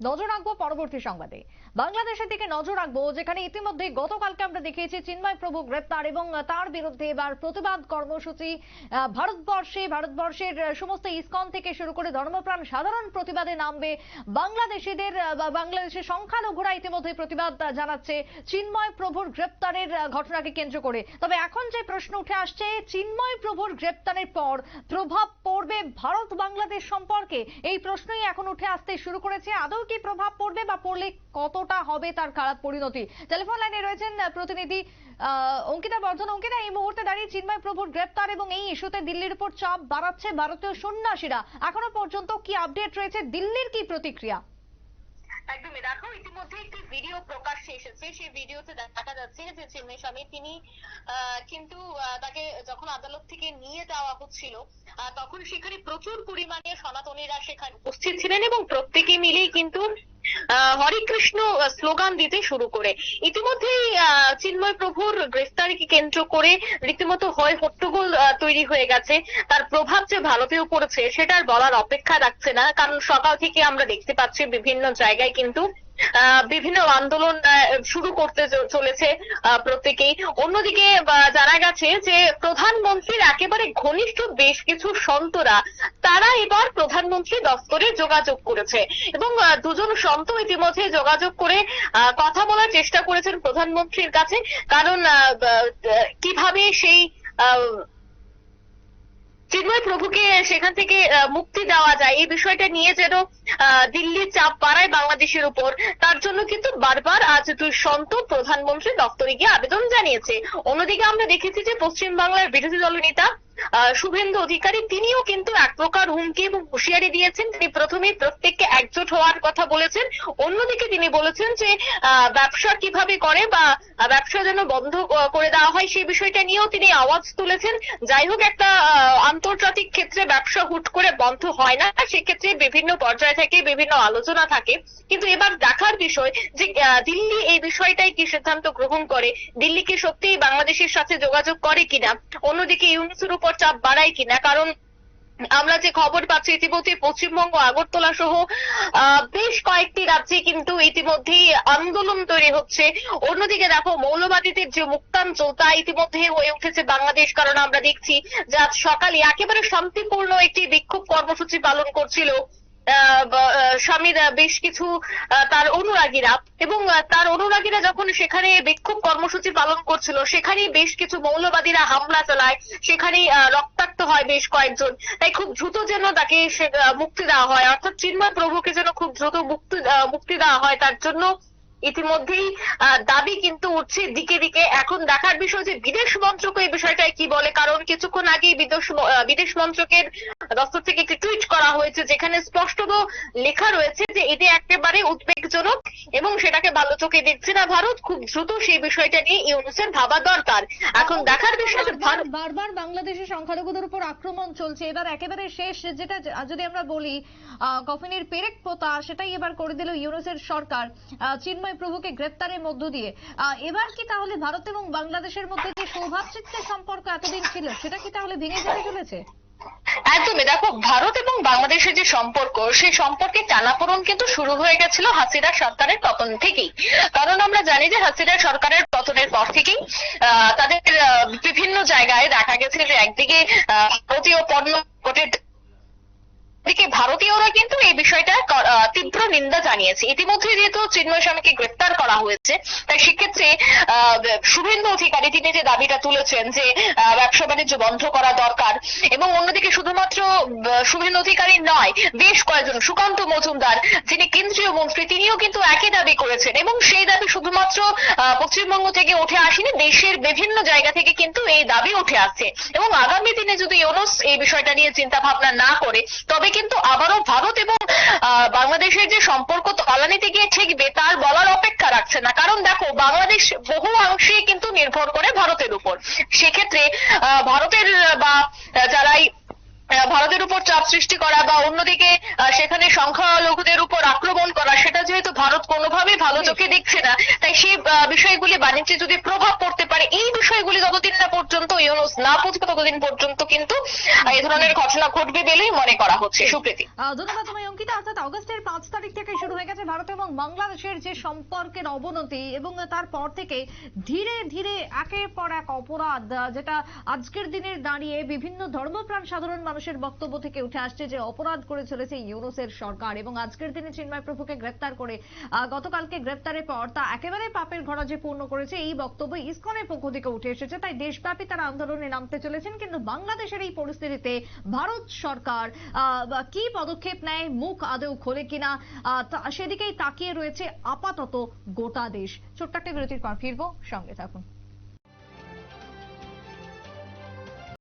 নজর রাখবো পরবর্তী সংবাদে। বাংলাদেশের দিকে নজর রাখবো, যেখানে ইতিমধ্যে গতকালকে আমরা দেখিয়েছি চিন্ময় প্রভু গ্রেপ্তার এবং তার বিরুদ্ধে এবার প্রতিবাদ কর্মসূচি ভারতবর্ষের সমস্ত ইসকন থেকে শুরু করে ধর্মপ্রাণ সাধারণ প্রতিবাদে নামবে। বাংলাদেশের সংখ্যালঘুরা ইতিমধ্যে প্রতিবাদ জানাচ্ছে চিন্ময় প্রভুর গ্রেপ্তারের ঘটনাকে কেন্দ্র করে। তবে এখন যে প্রশ্ন উঠে আসছে, চিন্ময় প্রভুর গ্রেপ্তারের পর প্রভাব পড়বে ভারত বাংলাদেশ সম্পর্কে, এই প্রশ্নই এখন উঠে আসতে শুরু করেছে। আদৌ কি প্রভাব পড়বে বা পড়লে কতটা হবে তার খারাপ পরিণতি? টেলিফোন লাইনে রয়েছেন প্রতিনিধি অঙ্কিতা বর্ধন। অঙ্কিতা, এই মুহূর্তে দাঁড়িয়ে চিন্ময় প্রভুর গ্রেপ্তার এবং এই ইস্যুতে দিল্লির উপর চাপ বাড়াচ্ছে ভারতীয় সন্ন্যাসীরা, এখনো পর্যন্ত কি আপডেট রয়েছে, দিল্লির কি প্রতিক্রিয়া? একদমই, দেখো ইতিমধ্যে একটি ভিডিও প্রকাশ্যে এসেছে। সেই ভিডিওতে দেখা যাচ্ছে যে চিন্ময় স্বামী তিনি কিন্তু তাকে যখন আদালত থেকে নিয়ে যাওয়া হচ্ছিল তখন সেখানে প্রচুর পরিমাণে সনাতনীরা সেখানে উপস্থিত ছিলেন এবং প্রত্যেকে মিলেই কিন্তু হরে কৃষ্ণ স্লোগান দিতে শুরু করে। ইতিমধ্যেই চিন্ময় প্রভুর গ্রেফতারিকে কেন্দ্র করে রীতিমতো হয় হট্টগোল তৈরি হয়ে গেছে। তার প্রভাব যে ভারতেও পড়েছে সেটার বলার অপেক্ষা রাখছে না, কারণ সকাল থেকে আমরা দেখতে পাচ্ছি বিভিন্ন জায়গায় কিন্তু বিভিন্ন আন্দোলন শুরু করতে চলেছে প্রত্যেকেই। অন্যদিকে জানা গেছে যে প্রধানমন্ত্রীর একেবারে ঘনিষ্ঠ বেশ কিছু সন্তরা তারা এবার প্রধানমন্ত্রী দপ্তরে যোগাযোগ করেছে এবং দুজন সন্ত ইতিমধ্যে যোগাযোগ করে কথা বলার চেষ্টা করেছেন প্রধানমন্ত্রীর কাছে, কারণ কিভাবে সেই চিন্ময় প্রভুকে সেখান থেকে মুক্তি দেওয়া যায় এই বিষয়টা নিয়ে যেন দিল্লির চাপ বাড়ায় বাংলাদেশের উপর, তার জন্য কিন্তু বারবার আজ দুই সন্ত প্রধানমন্ত্রী দপ্তরে গিয়ে আবেদন জানিয়েছে। অন্যদিকে আমরা দেখেছি যে পশ্চিম বাংলার বিরোধী দলনেতা শুভেন্দু অধিকারী তিনিও কিন্তু এক প্রকার হুমকি এবং হুঁশিয়ারি দিয়েছেন। তিনি প্রথমে প্রত্যেককে একজোট হওয়ার কথা বলেছেন, অন্যদিকে তিনি বলেছেন যে ব্যবসা কিভাবে করে বা ব্যবসা যেন বন্ধ করে দেওয়া হয় সেই বিষয়টা নিয়েও তিনি আওয়াজ তুলেছেন। যাই হোক, একটা আন্তর্জাতিক ক্ষেত্রে ব্যবসা হুট করে বন্ধ হয় না, সেক্ষেত্রে বিভিন্ন পর্যায় থেকে বিভিন্ন আলোচনা থাকে। কিন্তু এবার দেখার বিষয় যে দিল্লি এই বিষয়টাই কি সিদ্ধান্ত গ্রহণ করে, দিল্লি কি সত্যিই বাংলাদেশের সাথে যোগাযোগ করে কিনা, অন্যদিকে ইউনুসের উপর চাপ বাড়ায় কিনা। কারণ আমরা যে খবর পাচ্ছি ইতিমধ্যে পশ্চিমবঙ্গ, আগরতলা সহ বেশ কয়েকটি রাজ্যে কিন্তু ইতিমধ্যেই আন্দোলন তৈরি হচ্ছে। অন্যদিকে দেখো মৌলবাদীদের যে মুক্তাঞ্চল তা ইতিমধ্যে হয়ে উঠেছে বাংলাদেশ, কারণ আমরা দেখছি যে আজ সকালে একেবারে শান্তিপূর্ণ একটি বিক্ষোভ কর্মসূচি পালন করছিল স্বামীর বেশ কিছু তার অনুরাগীরা, এবং তার অনুরাগীরা যখন সেখানে বিক্ষোভ কর্মসূচি পালন করছিল সেখানেই বেশ কিছু মৌলবাদীরা হামলা চালায়, সেখানেই রক্তাক্ত হয় বেশ কয়েকজন। তাই খুব দ্রুত যেন তাকে মুক্তি দেওয়া হয়, অর্থাৎ চিন্ময় প্রভুকে যেন খুব দ্রুত মুক্তি দেওয়া হয়, তার জন্য ইতিমধ্যেই দাবি কিন্তু উঠছে দিকে দিকে। এখন দেখার বিষয় যে বিদেশ মন্ত্রক এই বিষয়টায় কি বলে, কারণ কিছুক্ষণ আগেই বিদেশ মন্ত্রকের দপ্তর থেকে একটি টুইট করা হয়েছে যেখানে স্পষ্টত লেখা রয়েছে যে এটি একেবারে উদ্বেগজনক এবং সেটাকে ভালো চোখে দেখছে না ভারত। খুব দ্রুত সেই বিষয়টা নিয়ে ইউনুসের ভাবা দরকার। এখন দেখার বিষয় যে বারবার বাংলাদেশের সংখ্যালঘুদের উপর আক্রমণ চলছে, এবার একেবারে শেষ যেটা যদি আমরা বলি কফিনের পেরেক পোতা, সেটাই এবার করে দিল ইউনুসের সরকার চিন্ময় প্রভুকে গ্রেপ্তারের মধ্য দিয়ে। এবার কি তাহলে ভারত এবং বাংলাদেশের মধ্যে যে সৌভাতৃত্বের সম্পর্ক এতদিন ছিল সেটা কি তাহলে ভেঙে যেতে চলেছে? একদমই, দেখো ভারত এবং বাংলাদেশের যে সম্পর্ক সেই সম্পর্কে টানাপোড়েন কিন্তু শুরু হয়ে গেছিল হাসিনা সরকারের পতন থেকেই। কারণ আমরা জানি যে হাসিনা সরকারের পতনের পর থেকেই তাদের বিভিন্ন জায়গায় দেখা গেছে যে একদিকে ভারতীয় পণ্য দিকে ভারতীয়রা কিন্তু এই বিষয়টা তীব্র নিন্দা জানিয়েছে। ইতিমধ্যে যেহেতু চিন্ময় স্বামীকে গ্রেপ্তার করা হয়েছে, তাই সেক্ষেত্রে শুভেন্দু অধিকারী তিনি যে দাবিটা তুলেছেন যে ব্যবসা বাণিজ্য বন্ধ করা দরকার, এবং অন্যদিকে শুধুমাত্র শুভেন্দু অধিকারী নয়, বেশ কয়েকজন, সুকান্ত মজুমদার যিনি কেন্দ্রীয় মন্ত্রী তিনিও কিন্তু একই দাবি করেছেন, এবং সেই দাবি শুধুমাত্র পশ্চিমবঙ্গ থেকে উঠে আসেনি, দেশের বিভিন্ন জায়গা থেকে কিন্তু এই দাবি উঠে আসছে। এবং আগামী দিনে যদি ইউনুস এই বিষয়টা নিয়ে চিন্তা ভাবনা না করে, তবে কিন্তু আবারও ভারত এবং বাংলাদেশের যে সম্পর্ক তলানিতে গিয়ে ঠেকবে তার বলার অপেক্ষা রাখছে না। কারণ দেখো বাংলাদেশ বহু অংশে কিন্তু নির্ভর করে ভারতের উপর, সেক্ষেত্রে ভারতের বা যারাই ভারতের উপর চাপ সৃষ্টি করা বা অন্যদিকে সেখানে সংখ্যালঘুদের উপর আক্রমণ করা, সেটা যেহেতু ভারত কোনোভাবেই ভালো চোখে দেখছে না, তাই সেই বিষয়গুলি বাণিজ্যে যদি প্রভাব পড়তে পারে, এই বিষয়গুলি যতদিন না পর্যন্ত ইউনূস না বুঝবে ততদিন পর্যন্ত কিন্তু এই ধরনের ঘটনা ঘটবে বলেই মনে করা হচ্ছে। সুপ্রীতি, ধন্যবাদ তোমায় অঙ্কিতা। অর্থাৎ অগস্টের 5 তারিখ থেকে শুরু হয়ে গেছে ভারত এবং বাংলাদেশের যে সম্পর্কের অবনতি, এবং তারপর থেকে ধীরে ধীরে একের পর এক অপরাধ, যেটা আজকের দিনের দাঁড়িয়ে বিভিন্ন ধর্মপ্রাণ সাধারণ মানুষের বক্তব্য থেকে উঠে আসছে যে অপরাধ করে চলেছে ইউনূসের সরকার। এবং আজকের দিনে চিন্ময় প্রভুকে গ্রেপ্তার করে গতকালকে গ্রেপ্তারের পর তা একেবারে পাপের ঘোড়া যে পূর্ণ করেছে, এই বক্তব্য ইসকনের পক্ষ থেকে উঠে এসেছে। তাই দেশব্যাপী তারা আন্দোলনে নামতে চলেছেন। কিন্তু বাংলাদেশের এই পরিস্থিতিতে ভারত সরকার কি পদক্ষেপ নেয়, মুখ আদৌ খোলে কিনা, সেদিকেই তাকিয়ে রয়েছে আপাতত গোটা দেশ। ছোট্ট একটা বিরতির পর ফিরবো, সঙ্গে থাকুন।